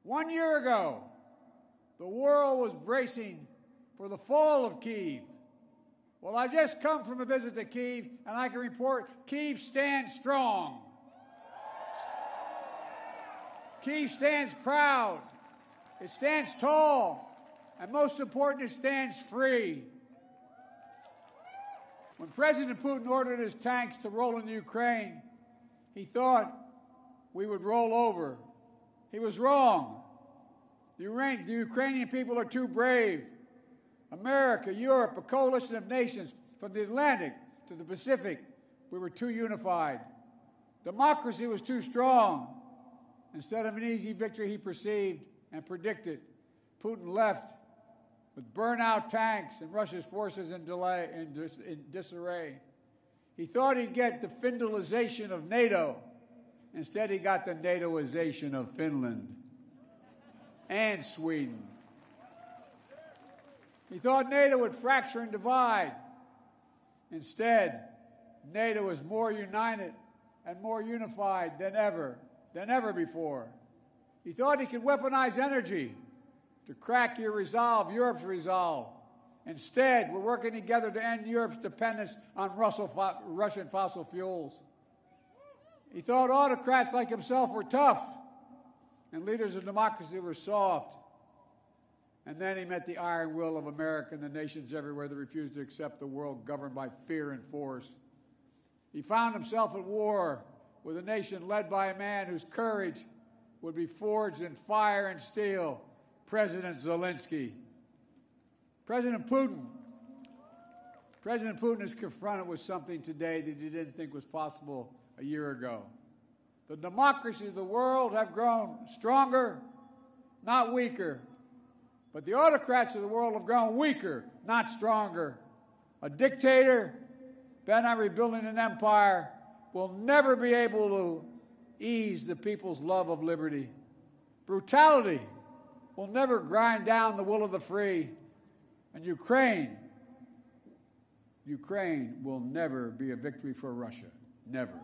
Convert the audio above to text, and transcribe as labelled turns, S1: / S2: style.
S1: 1 year ago, the world was bracing for the fall of Kyiv. Well, I've just come from a visit to Kyiv, and I can report Kyiv stands strong. Kyiv stands proud. It stands tall. And most important, it stands free. When President Putin ordered his tanks to roll into Ukraine, he thought we would roll over. He was wrong. The Ukrainian people are too brave. America, Europe, a coalition of nations from the Atlantic to the Pacific, we were too unified. Democracy was too strong. Instead of an easy victory he perceived and predicted, Putin left with burnt-out tanks and Russia's forces in disarray. He thought he'd get the Finlandization of NATO. Instead, he got the NATOization of Finland and Sweden. He thought NATO would fracture and divide. Instead, NATO is more united and more unified than ever before. He thought he could weaponize energy to crack your resolve, Europe's resolve. Instead, we're working together to end Europe's dependence on Russian fossil fuels. He thought autocrats like himself were tough and leaders of democracy were soft. And then he met the iron will of America and the nations everywhere that refused to accept the world governed by fear and force. He found himself at war with a nation led by a man whose courage would be forged in fire and steel, President Zelensky. President Putin is confronted with something today that he didn't think was possible a year ago. The democracies of the world have grown stronger, not weaker. But the autocrats of the world have grown weaker, not stronger. A dictator bent on rebuilding an empire will never be able to ease the people's love of liberty. Brutality will never grind down the will of the free. And Ukraine will never be a victory for Russia. Never.